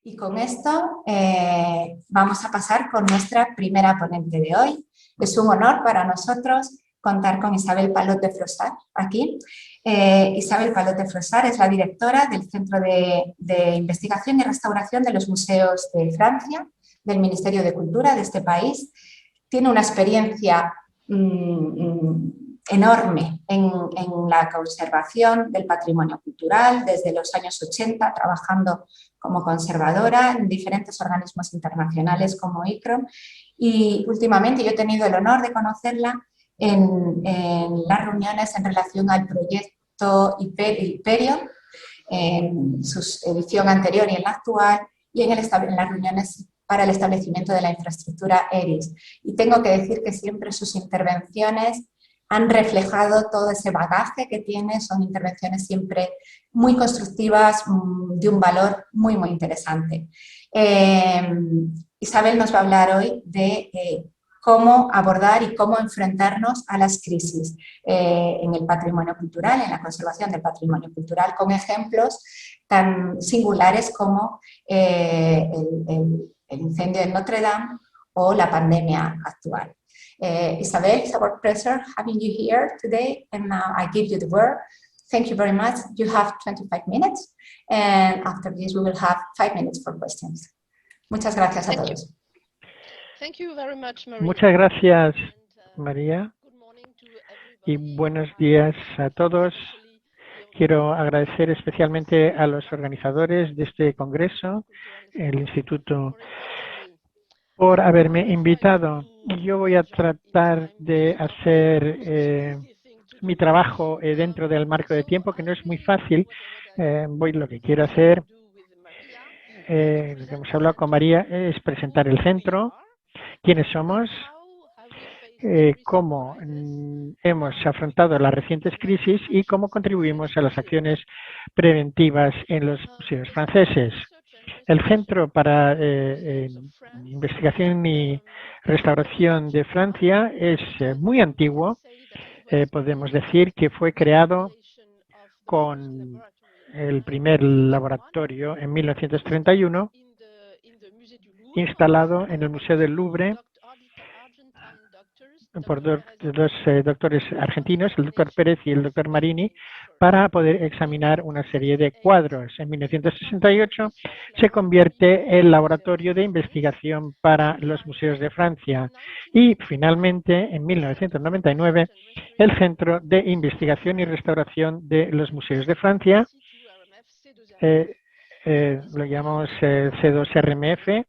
Y con esto vamos a pasar con nuestra primera ponente de hoy. Es un honor para nosotros contar con Isabel Palot de Frossard aquí. Isabel Palot de Frossard es la directora del Centro de Investigación y Restauración de los Museos de Francia, del Ministerio de Cultura de este país. Tiene una experiencia enorme en la conservación del patrimonio cultural desde los años 80, trabajando como conservadora en diferentes organismos internacionales como ICROM, y últimamente yo he tenido el honor de conocerla en las reuniones en relación al proyecto Hyperion, en su edición anterior y en la actual, y en las reuniones para el establecimiento de la infraestructura ERIS. Y tengo que decir que siempre sus intervenciones han reflejado todo ese bagaje que tiene, son intervenciones siempre muy constructivas, de un valor muy, muy interesante. Isabel nos va a hablar hoy de cómo abordar y cómo enfrentarnos a las crisis en el patrimonio cultural, en la conservación del patrimonio cultural, con ejemplos tan singulares como el incendio de Notre Dame o la pandemia actual. Isabel, it's our pleasure having you here today, and now I give you the word. Thank you very much. You have 25 minutes, and after this we will have 5 minutes for questions. Muchas gracias a todos. Muchas gracias, María, y buenos días a todos. Quiero agradecer especialmente a los organizadores de este congreso, el Instituto, por haberme invitado. Yo voy a tratar de hacer mi trabajo dentro del marco de tiempo, que no es muy fácil. Lo que quiero hacer, lo que hemos hablado con María, es presentar el centro, quiénes somos, cómo hemos afrontado las recientes crisis y cómo contribuimos a las acciones preventivas en los museos franceses. El Centro para Investigación y Restauración de Francia es muy antiguo. Podemos decir que fue creado con el primer laboratorio en 1931, instalado en el Museo del Louvre por dos doctores argentinos, el doctor Pérez y el doctor Marini, para poder examinar una serie de cuadros. En 1968 se convierte en laboratorio de investigación para los museos de Francia y finalmente en 1999 el Centro de Investigación y Restauración de los Museos de Francia, lo llamamos C2RMF,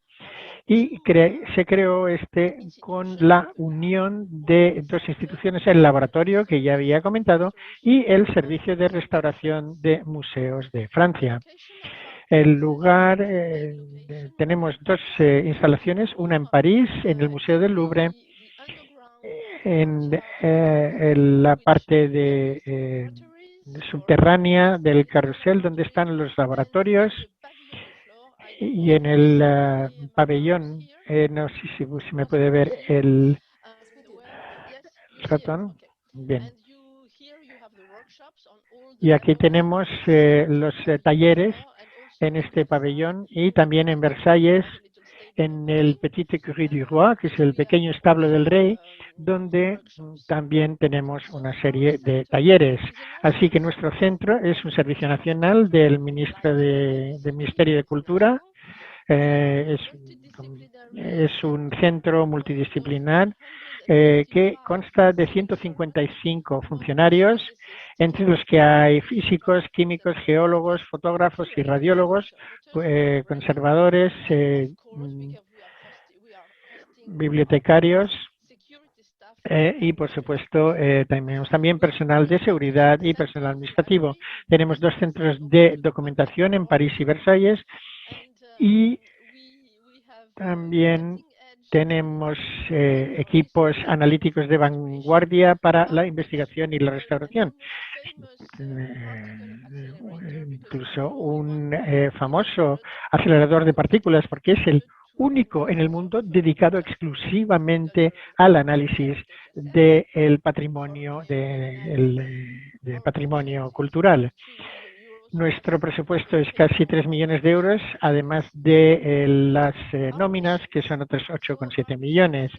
y se creó con la unión de dos instituciones, el laboratorio que ya había comentado y el Servicio de Restauración de Museos de Francia. El lugar, tenemos dos instalaciones, una en París, en el Museo del Louvre, en la parte subterránea del carrusel donde están los laboratorios, y en el pabellón, no sé si me puede ver el ratón. Bien. Y aquí tenemos los talleres en este pabellón y también en Versalles, en el Petit Écurie du Roi, que es el pequeño establo del rey, donde también tenemos una serie de talleres. Así que nuestro centro es un servicio nacional del Ministerio de Cultura. Es un centro multidisciplinar que consta de 155 funcionarios, entre los que hay físicos, químicos, geólogos, fotógrafos y radiólogos, conservadores, bibliotecarios y, por supuesto, tenemos también personal de seguridad y personal administrativo. Tenemos dos centros de documentación en París y Versalles y también tenemos equipos analíticos de vanguardia para la investigación y la restauración. Incluso un famoso acelerador de partículas, porque es el único en el mundo dedicado exclusivamente al análisis del patrimonio, del patrimonio cultural. Nuestro presupuesto es casi 3 millones de euros, además de las nóminas, que son otros 8,7 millones.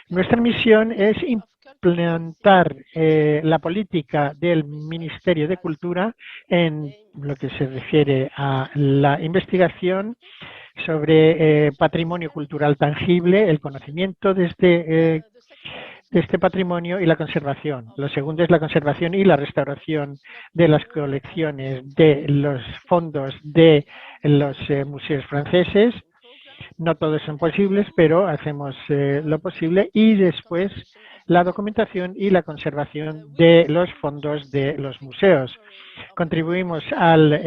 Nuestra misión es implantar la política del Ministerio de Cultura en lo que se refiere a la investigación sobre patrimonio cultural tangible, el conocimiento de este patrimonio y la conservación. Lo segundo es la conservación y la restauración de las colecciones de los fondos de los museos franceses. No todos son posibles, pero hacemos lo posible. Y después la documentación y la conservación de los fondos de los museos. Contribuimos al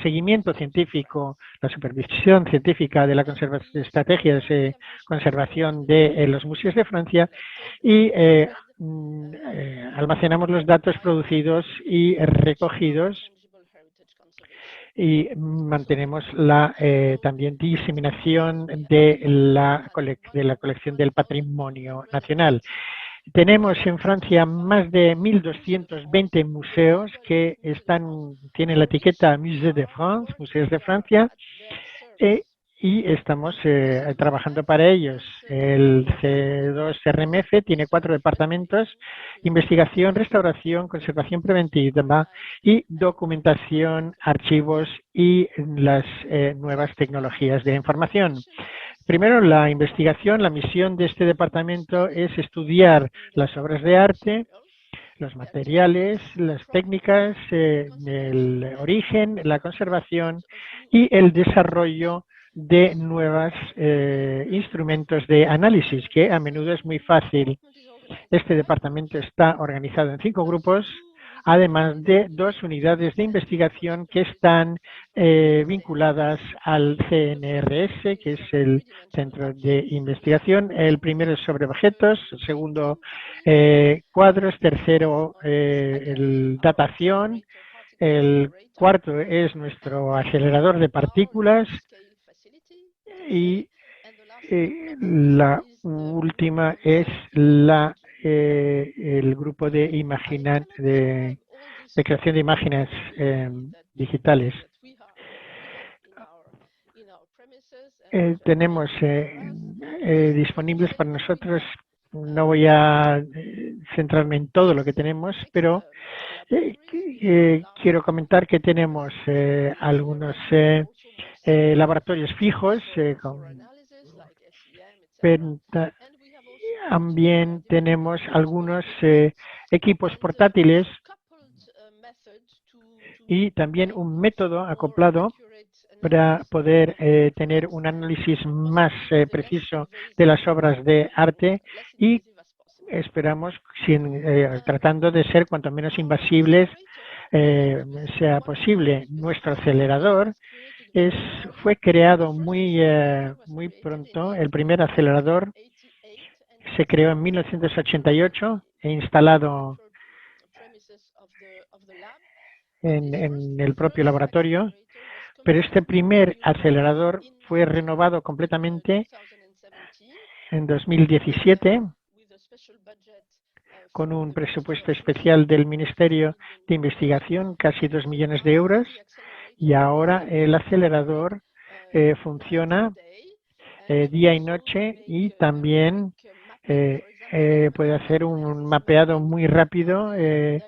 seguimiento científico, la supervisión científica de la estrategia de conservación de los museos de Francia y almacenamos los datos producidos y recogidos y mantenemos la también diseminación de la colección del patrimonio nacional. Tenemos en Francia más de 1.220 museos que tienen la etiqueta Musée de France, Museos de Francia, y estamos trabajando para ellos. El C2RMF tiene 4 departamentos: investigación, restauración, conservación preventiva y documentación, archivos y las nuevas tecnologías de información. Primero, la investigación. La misión de este departamento es estudiar las obras de arte, los materiales, las técnicas, el origen, la conservación y el desarrollo de nuevos instrumentos de análisis, que a menudo es muy fácil. Este departamento está organizado en 5 grupos, además de 2 unidades de investigación que están vinculadas al CNRS, que es el Centro de Investigación. El primero es sobre objetos, el segundo cuadros, tercero datación, el cuarto es nuestro acelerador de partículas y la última es el grupo de creación de imágenes digitales. Tenemos disponibles para nosotros, no voy a centrarme en todo lo que tenemos, pero quiero comentar que tenemos algunos laboratorios fijos también tenemos algunos equipos portátiles y también un método acoplado para poder tener un análisis más preciso de las obras de arte y esperamos tratando de ser cuanto menos invasibles sea posible. Nuestro acelerador fue creado muy pronto. El primer acelerador se creó en 1988 e instalado en el propio laboratorio, pero este primer acelerador fue renovado completamente en 2017 con un presupuesto especial del Ministerio de Investigación, casi 2 millones de euros, y ahora el acelerador funciona día y noche y también puede hacer un mapeado muy rápido sobre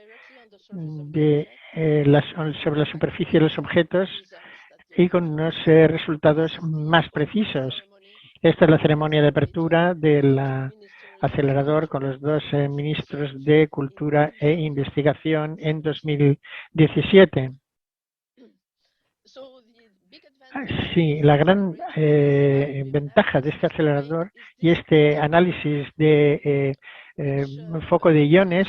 la superficie de los objetos y con unos resultados más precisos. Esta es la ceremonia de apertura del acelerador con los 2 ministros de Cultura e Investigación en 2017. Sí, la gran ventaja de este acelerador y este análisis de foco de iones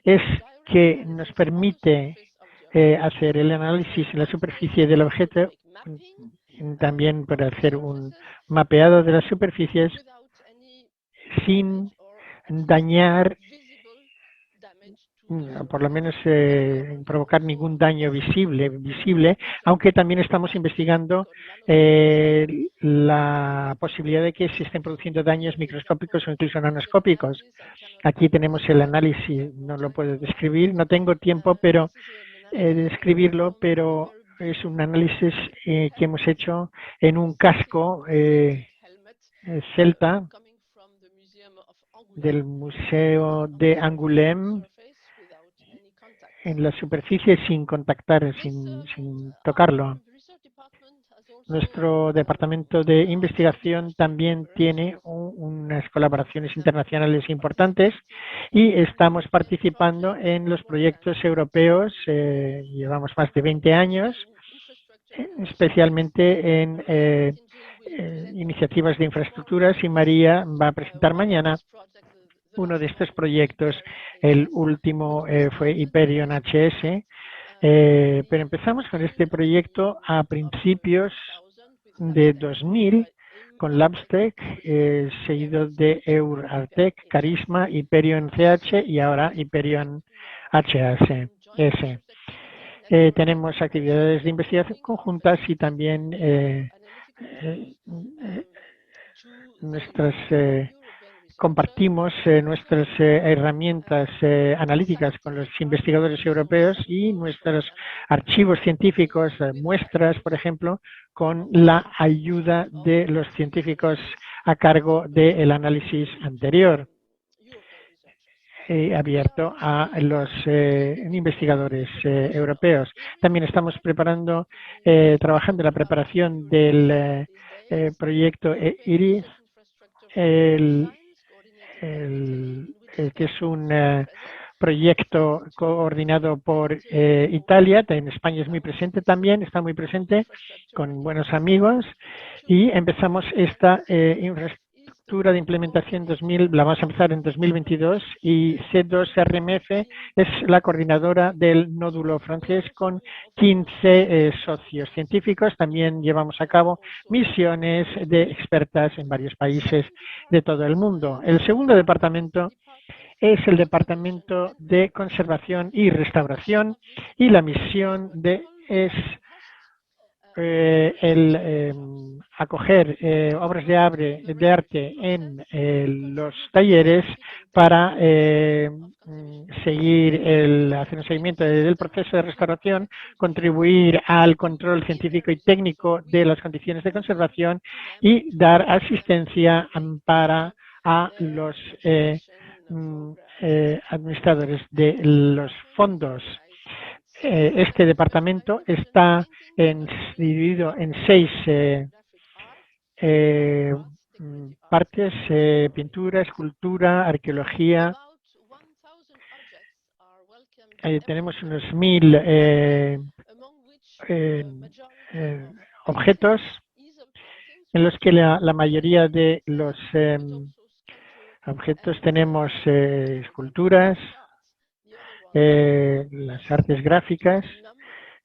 es que nos permite hacer el análisis en la superficie del objeto, también para hacer un mapeado de las superficies sin dañar, por lo menos provocar ningún daño visible, aunque también estamos investigando la posibilidad de que se estén produciendo daños microscópicos o incluso nanoscópicos. Aquí tenemos el análisis, no lo puedo describir, no tengo tiempo, pero describirlo, pero es un análisis que hemos hecho en un casco celta del Museo de Angoulême, en la superficie sin contactar, sin tocarlo. Nuestro departamento de investigación también tiene unas colaboraciones internacionales importantes y estamos participando en los proyectos europeos. Llevamos más de 20 años, especialmente en iniciativas de infraestructuras, y María va a presentar mañana uno de estos proyectos. El último fue Hyperion HS, pero empezamos con este proyecto a principios de 2000 con Labstec, seguido de Eurartec, Carisma, Hyperion CH y ahora Hyperion HS. Tenemos actividades de investigación conjuntas y también compartimos nuestras herramientas analíticas con los investigadores europeos y nuestros archivos científicos, muestras, por ejemplo, con la ayuda de los científicos a cargo del análisis anterior, abierto a los investigadores europeos. También estamos trabajando en la preparación del proyecto IRIS, que es un proyecto coordinado por Italia. En España es muy presente también, está muy presente con buenos amigos, y empezamos esta infraestructura de implementación la vamos a empezar en 2022, y C2RMF es la coordinadora del nódulo francés con 15 socios científicos. También llevamos a cabo misiones de expertas en varios países de todo el mundo. El segundo departamento es el Departamento de Conservación y Restauración, y la misión es acoger obras de arte en los talleres para hacer un seguimiento del proceso de restauración, contribuir al control científico y técnico de las condiciones de conservación y dar asistencia a los administradores de los fondos. Este departamento está dividido en 6 partes: pintura, escultura, arqueología. Tenemos unos 1000 objetos, en los que la mayoría de los objetos tenemos esculturas, las artes gráficas.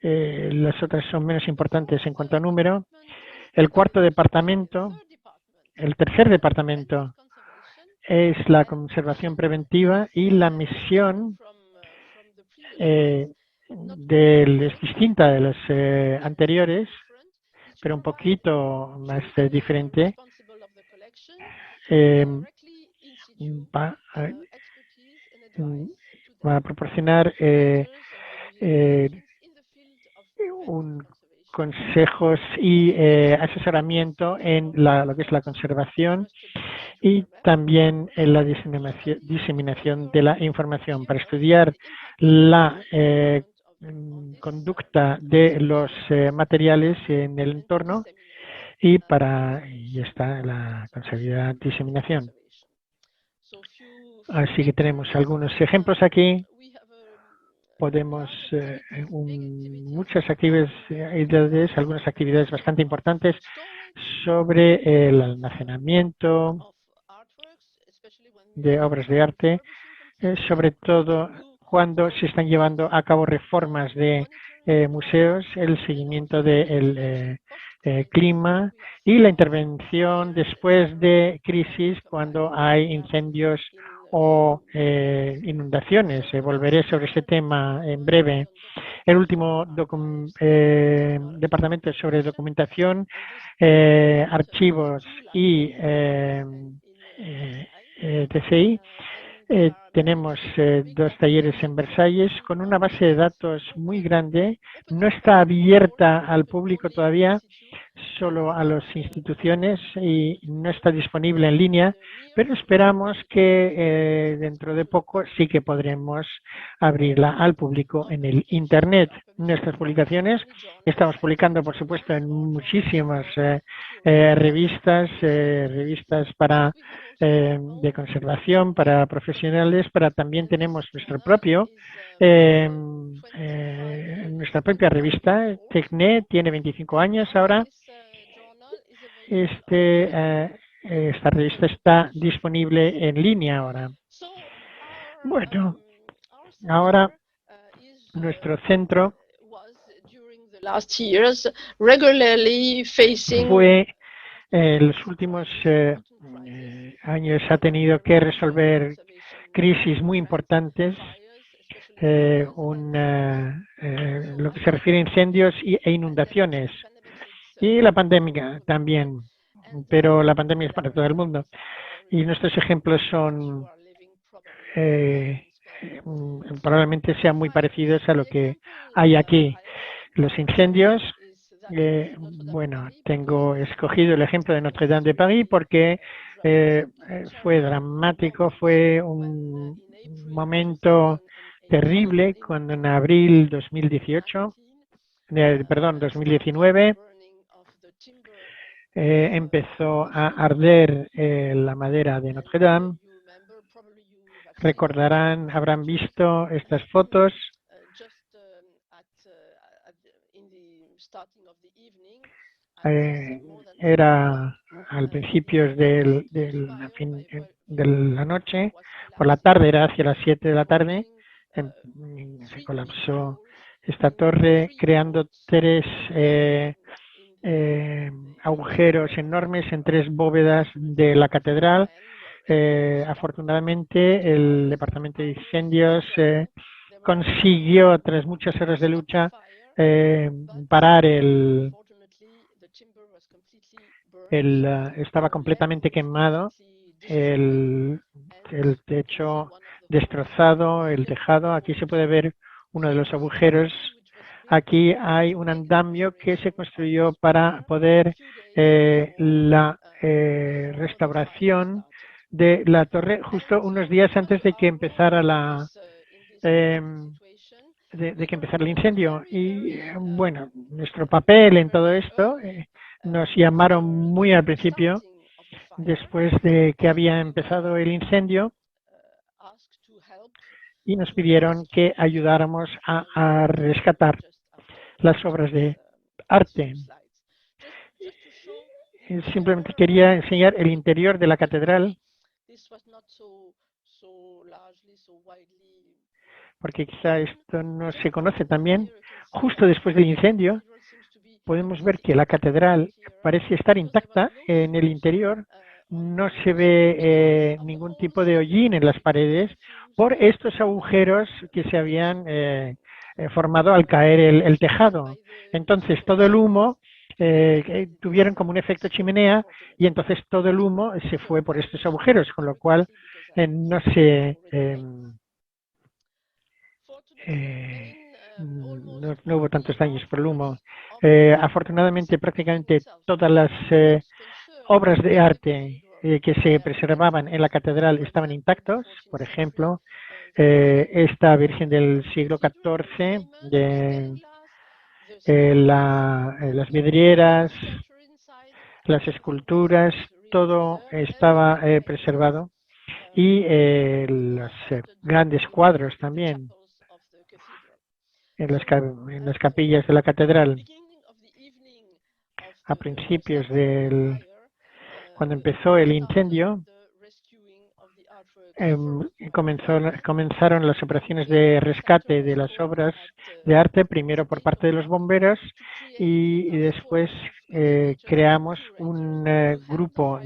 Las otras son menos importantes en cuanto a número. El tercer departamento es la conservación preventiva, y la misión es distinta de las anteriores, pero un poquito más diferente. Va a proporcionar consejos y asesoramiento en lo que es la conservación, y también en la diseminación de la información para estudiar la conducta de los materiales en el entorno, y está la conseguida diseminación. Así que tenemos algunos ejemplos aquí. Podemos muchas actividades, algunas actividades bastante importantes sobre el almacenamiento de obras de arte, sobre todo cuando se están llevando a cabo reformas de museos, el seguimiento del clima y la intervención después de crisis cuando hay incendios o inundaciones. Volveré sobre este tema en breve. El último departamento es sobre documentación, archivos y TCI. Tenemos 2 talleres en Versalles con una base de datos muy grande. No está abierta al público todavía, solo a las instituciones y no está disponible en línea, pero esperamos que dentro de poco sí que podremos abrirla al público en el Internet. Nuestras publicaciones estamos publicando, por supuesto, en muchísimas revistas para de conservación, para profesionales, para también tenemos nuestra propia revista, Tecne, tiene 25 años ahora. Esta revista está disponible en línea ahora. Bueno, ahora nuestro centro fue en los últimos años ha tenido que resolver crisis muy importantes, lo que se refiere a incendios e inundaciones, y la pandemia también, pero la pandemia es para todo el mundo. Y nuestros ejemplos son probablemente sean muy parecidos a lo que hay aquí. Los incendios, bueno, tengo escogido el ejemplo de Notre Dame de París porque fue dramático, fue un momento terrible cuando en abril 2019 empezó a arder la madera de Notre Dame. Recordarán, habrán visto estas fotos. Era al principio de la noche, por la tarde, era hacia las 7 de la tarde, se colapsó esta torre creando 3 agujeros enormes en 3 bóvedas de la catedral. Afortunadamente el Departamento de Incendios consiguió, tras muchas horas de lucha, parar estaba completamente quemado, el techo destrozado, el tejado. Aquí se puede ver uno de los agujeros. Aquí hay un andamio que se construyó para poder la restauración de la torre justo unos días antes de que empezara de que empezara el incendio. Y bueno, nuestro papel en todo esto, nos llamaron muy al principio, después de que había empezado el incendio, y nos pidieron que ayudáramos a rescatar las obras de arte. Simplemente quería enseñar el interior de la catedral, porque quizá esto no se conoce también. Justo después del incendio podemos ver que la catedral parece estar intacta en el interior. No se ve ningún tipo de hollín en las paredes por estos agujeros que se habían formado al caer el tejado. Entonces todo el humo tuvieron como un efecto chimenea y entonces todo el humo se fue por estos agujeros, con lo cual no hubo tantos daños por el humo. Afortunadamente, prácticamente todas las obras de arte que se preservaban en la catedral estaban intactos. Por ejemplo, esta Virgen del siglo XIV, las vidrieras, las esculturas, todo estaba preservado, y los grandes cuadros también en las capillas de la catedral. A principios cuando empezó el incendio, comenzaron las operaciones de rescate de las obras de arte, primero por parte de los bomberos y después creamos un grupo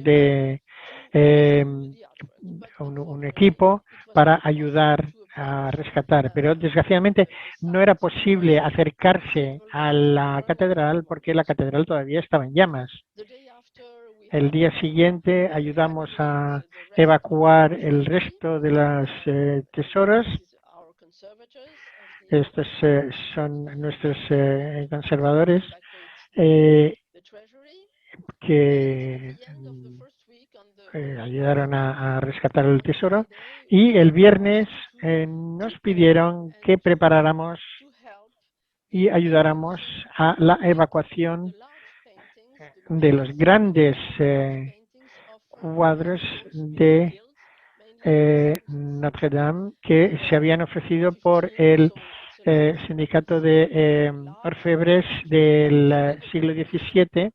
un equipo para ayudar a rescatar, pero desgraciadamente no era posible acercarse a la catedral porque la catedral todavía estaba en llamas. El día siguiente ayudamos a evacuar el resto de los tesoros. Estos son nuestros conservadores que ayudaron a rescatar el tesoro. Y el viernes nos pidieron que preparáramos y ayudáramos a la evacuación de los grandes cuadros de Notre Dame que se habían ofrecido por el sindicato de orfebres del siglo XVII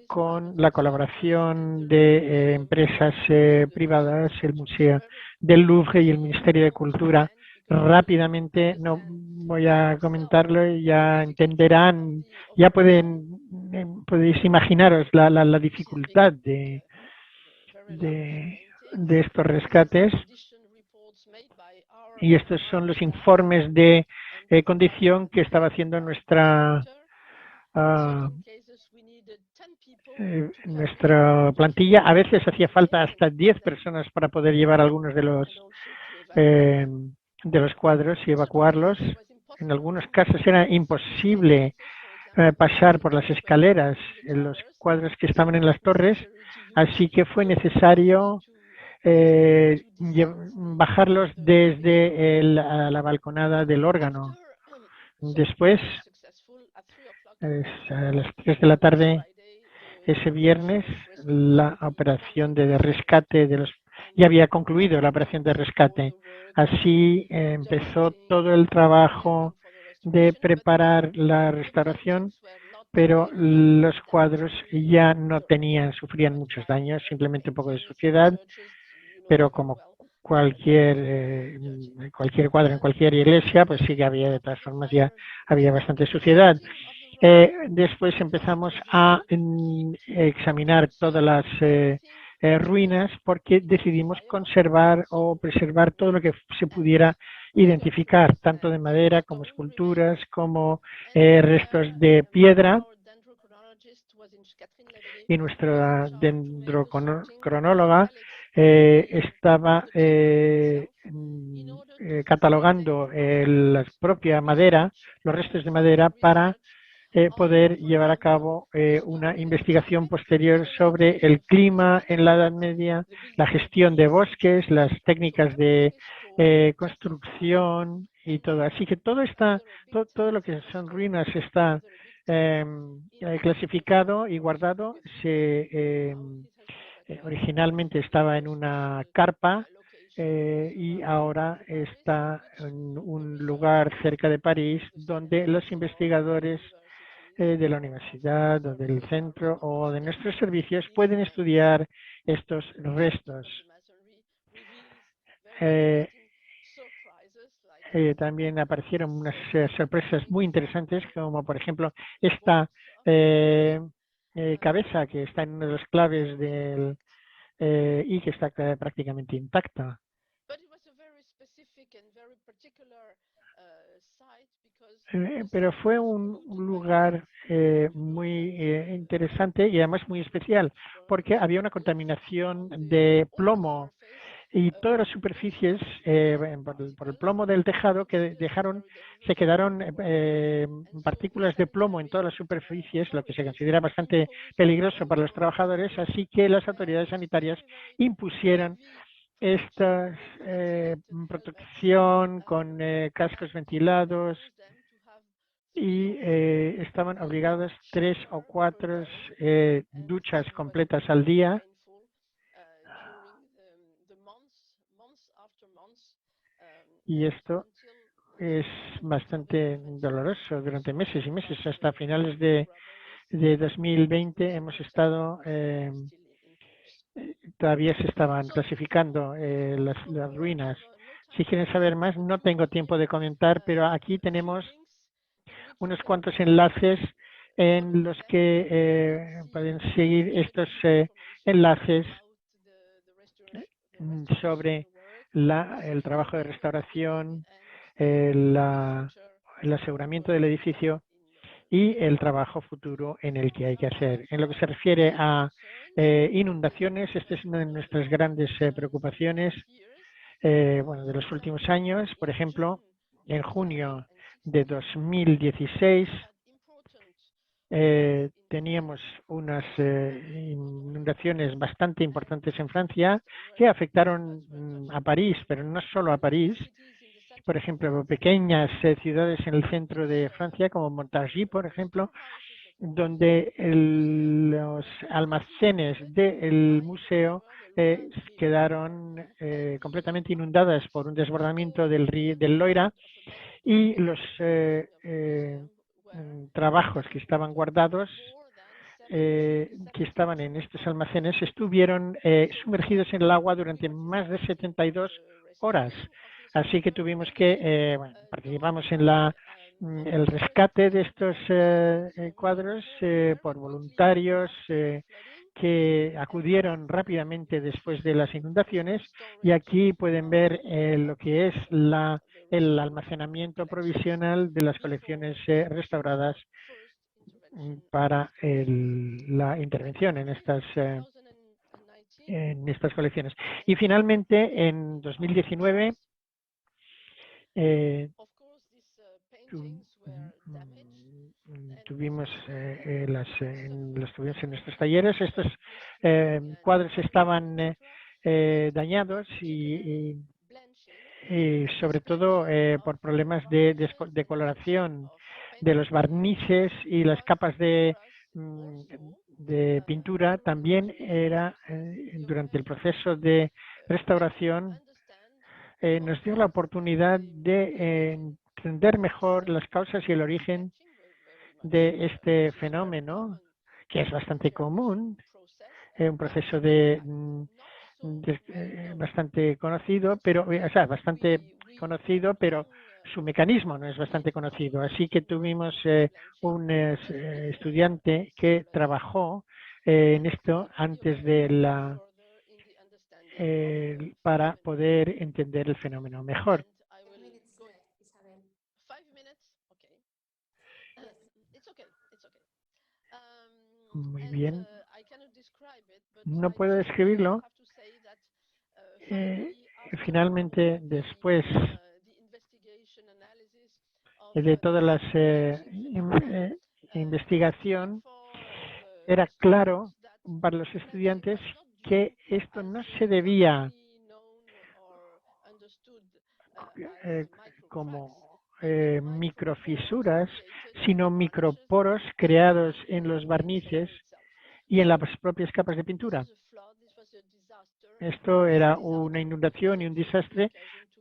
con la colaboración de empresas privadas, el Museo del Louvre y el Ministerio de Cultura. Rápidamente, no voy a comentarlo, ya entenderán, ya podéis imaginaros la dificultad de estos rescates. Y estos son los informes de condición que estaba haciendo nuestra plantilla. A veces hacía falta hasta 10 personas para poder llevar algunos de los cuadros y evacuarlos. En algunos casos era imposible pasar por las escaleras en los cuadros que estaban en las torres, así que fue necesario bajarlos desde la balconada del órgano. Después, a las 3 de la tarde, ese viernes, la operación de rescate ya había concluido la operación de rescate. Así empezó todo el trabajo de preparar la restauración, pero los cuadros ya no sufrían muchos daños, simplemente un poco de suciedad, pero como cualquier cuadro en cualquier iglesia, pues sí que había, de todas formas, ya había bastante suciedad. Después empezamos a examinar todas las ruinas porque decidimos conservar o preservar todo lo que se pudiera identificar, tanto de madera como esculturas, como restos de piedra. Y nuestra dendrocronóloga estaba catalogando la propia madera, los restos de madera, para poder llevar a cabo una investigación posterior sobre el clima en la Edad Media, la gestión de bosques, las técnicas de construcción y todo. Así que todo lo que son ruinas está clasificado y guardado. Originalmente estaba en una carpa y ahora está en un lugar cerca de París donde los investigadores de la universidad o del centro o de nuestros servicios pueden estudiar estos restos. También aparecieron unas sorpresas muy interesantes, como por ejemplo esta cabeza que está en uno de los claves y que está prácticamente intacta. Pero fue un lugar muy interesante y además muy especial, porque había una contaminación de plomo y todas las superficies por el plomo del tejado se quedaron partículas de plomo en todas las superficies, lo que se considera bastante peligroso para los trabajadores, así que las autoridades sanitarias impusieron esta protección con cascos ventilados y estaban obligados 3 o 4 duchas completas al día. Y esto es bastante doloroso durante meses y meses. Hasta finales de 2020 hemos estado, todavía se estaban clasificando las ruinas. Si quieren saber más, no tengo tiempo de comentar, pero aquí tenemos unos cuantos enlaces en los que pueden seguir estos enlaces sobre el trabajo de restauración, el aseguramiento del edificio y el trabajo futuro en el que hay que hacer. En lo que se refiere a inundaciones, esta es una de nuestras grandes preocupaciones de los últimos años. Por ejemplo, en junio de 2016 teníamos unas inundaciones bastante importantes en Francia que afectaron a París, pero no solo a París. Por ejemplo, pequeñas ciudades en el centro de Francia, como Montargis, por ejemplo, donde los almacenes del museo quedaron completamente inundadas por un desbordamiento del Loira, y los trabajos que estaban guardados, que estaban en estos almacenes, estuvieron sumergidos en el agua durante más de 72 horas. Así que tuvimos que, participamos en el rescate de estos cuadros por voluntarios que acudieron rápidamente después de las inundaciones, y aquí pueden ver lo que es el almacenamiento provisional de las colecciones restauradas para la intervención en estas colecciones. Y finalmente, en 2019, tuvimos en nuestros talleres. Estos cuadros estaban dañados y sobre todo por problemas de coloración de los barnices y las capas de pintura. También era durante el proceso de restauración nos dio la oportunidad de entender mejor las causas y el origen de este fenómeno, que es bastante común, un proceso bastante conocido, pero su mecanismo no es bastante conocido. Así que tuvimos un estudiante que trabajó en esto antes de para poder entender el fenómeno mejor. Muy bien. No puedo describirlo. Finalmente, después de todas las investigación, era claro para los estudiantes que esto no se debía como microfisuras, sino microporos creados en los barnices y en las propias capas de pintura. Esto era una inundación y un desastre,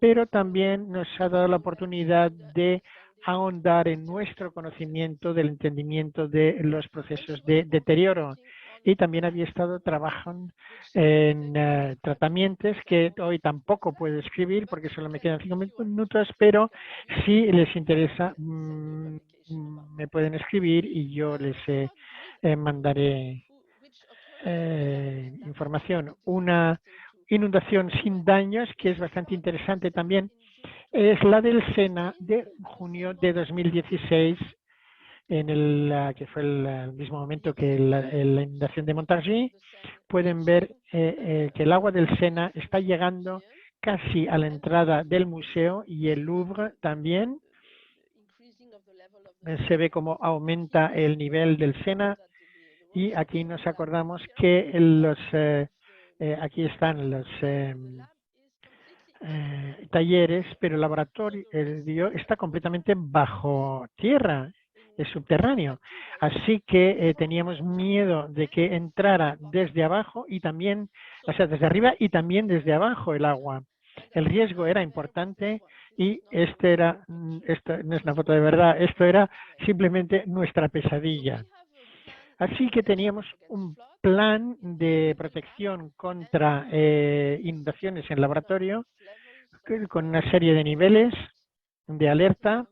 pero también nos ha dado la oportunidad de ahondar en nuestro conocimiento del entendimiento de los procesos de deterioro. Y también había estado trabajando en tratamientos que hoy tampoco puedo escribir porque solo me quedan 5 minutos, pero si les interesa me pueden escribir y yo les mandaré información. Una inundación sin daños, que es bastante interesante también, es la del Sena de junio de 2016, que fue el mismo momento que la inundación de Montargis. Pueden ver que el agua del Sena está llegando casi a la entrada del museo, y el Louvre también. Se ve cómo aumenta el nivel del Sena, y aquí nos acordamos que aquí están los talleres, pero el laboratorio está completamente bajo tierra, es subterráneo. Así que teníamos miedo de que entrara desde abajo y también, o sea, desde arriba y también desde abajo el agua. El riesgo era importante y esto no es una foto de verdad, esto era simplemente nuestra pesadilla. Así que teníamos un plan de protección contra inundaciones en laboratorio con una serie de niveles de alerta,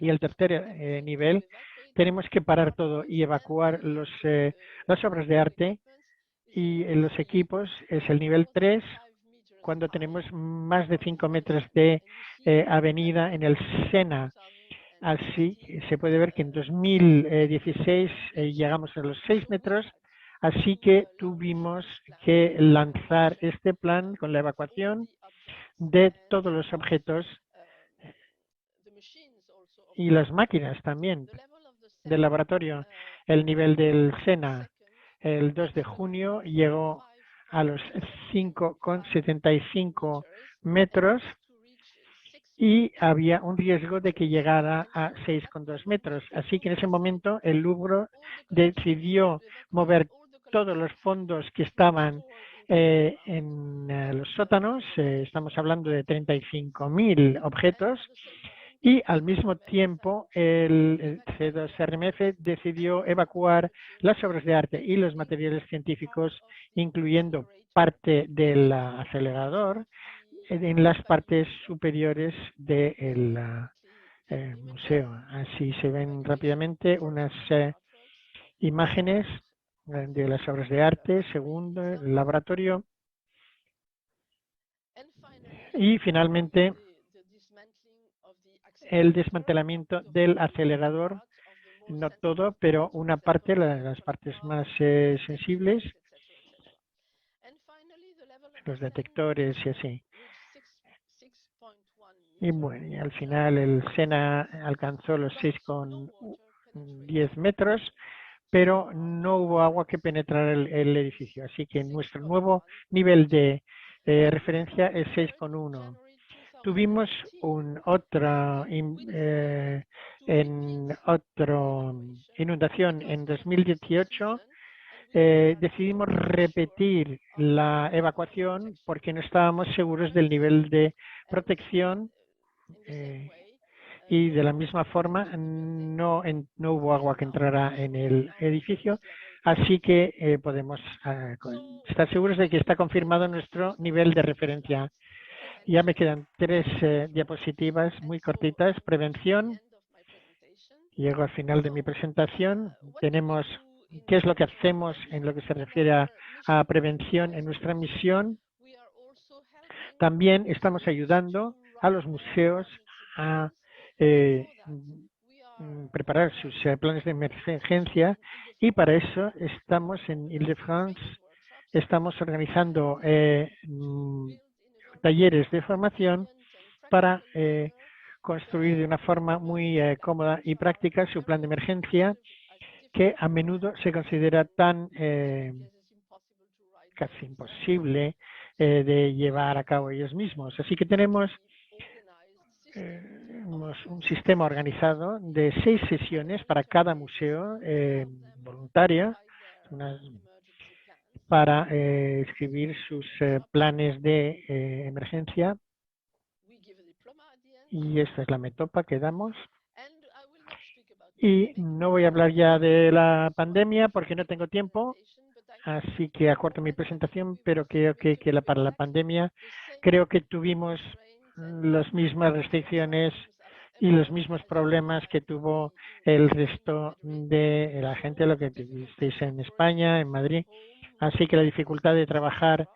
y el tercer nivel tenemos que parar todo y evacuar las obras de arte y los equipos. Es el nivel 3, cuando tenemos más de 5 metros de avenida en el Sena. Así se puede ver que en 2016 llegamos a los 6 metros, así que tuvimos que lanzar este plan con la evacuación de todos los objetos y las máquinas también del laboratorio. El nivel del SENA el 2 de junio llegó a los 5,75 metros y había un riesgo de que llegara a 6,2 metros. Así que en ese momento el Louvre decidió mover todos los fondos que estaban en los sótanos, estamos hablando de 35.000 objetos, y al mismo tiempo el C2RMF decidió evacuar las obras de arte y los materiales científicos, incluyendo parte del acelerador, en las partes superiores del museo. Así se ven rápidamente unas imágenes de las obras de arte, segundo, el laboratorio. Y finalmente, el desmantelamiento del acelerador, no todo, pero una parte, las partes más sensibles, los detectores y así. Y bueno, y al final el SENA alcanzó los 6,10 metros, pero no hubo agua que penetrara el edificio. Así que nuestro nuevo nivel de referencia es 6,1. Tuvimos otra inundación en 2018. Decidimos repetir la evacuación porque no estábamos seguros del nivel de protección y de la misma forma no hubo agua que entrara en el edificio, así que podemos estar seguros de que está confirmado nuestro nivel de referencia. Ya me quedan 3 diapositivas muy cortitas. Prevención. Llego al final de mi presentación. Tenemos qué es lo que hacemos en lo que se refiere a prevención en nuestra misión. También estamos ayudando a los museos a preparar sus planes de emergencia, y para eso estamos en Île-de-France, estamos organizando talleres de formación para construir de una forma muy cómoda y práctica su plan de emergencia, que a menudo se considera tan casi imposible de llevar a cabo ellos mismos. Así que tenemos un sistema organizado de 6 sesiones para cada museo voluntaria para escribir sus planes de emergencia. Y esta es la metopa que damos. Y no voy a hablar ya de la pandemia porque no tengo tiempo, así que acorto mi presentación, pero creo que para la pandemia creo que tuvimos las mismas restricciones y los mismos problemas que tuvo el resto de la gente, lo que tuvisteis en España, en Madrid. Así que la dificultad de trabajar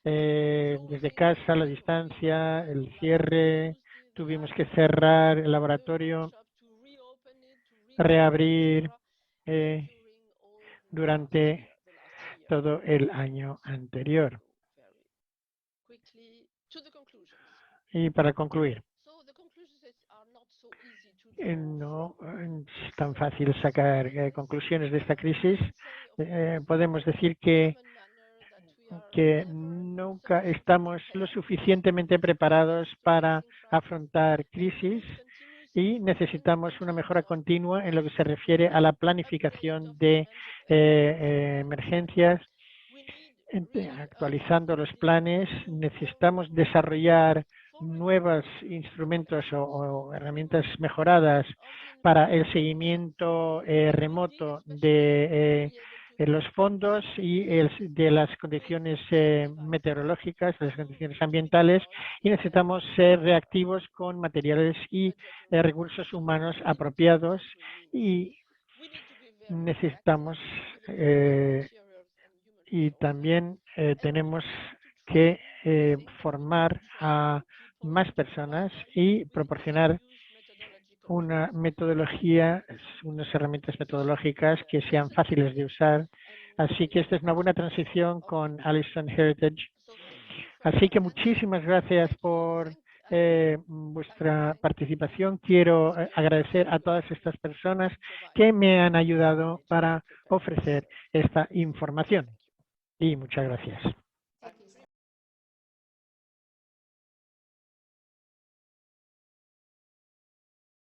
desde casa, la distancia, el cierre, tuvimos que cerrar el laboratorio, reabrir durante todo el año anterior. Y para concluir, no es tan fácil sacar conclusiones de esta crisis. Podemos decir que nunca estamos lo suficientemente preparados para afrontar crisis y necesitamos una mejora continua en lo que se refiere a la planificación de emergencias. Actualizando los planes, necesitamos desarrollar nuevos instrumentos o herramientas mejoradas para el seguimiento remoto de los fondos y de las condiciones meteorológicas, de las condiciones ambientales, y necesitamos ser reactivos con materiales y recursos humanos apropiados, y necesitamos y también tenemos que formar a más personas y proporcionar una metodología, unas herramientas metodológicas que sean fáciles de usar. Así que esta es una buena transición con Allison Heritage. Así que muchísimas gracias por vuestra participación. Quiero agradecer a todas estas personas que me han ayudado para ofrecer esta información. Y muchas gracias.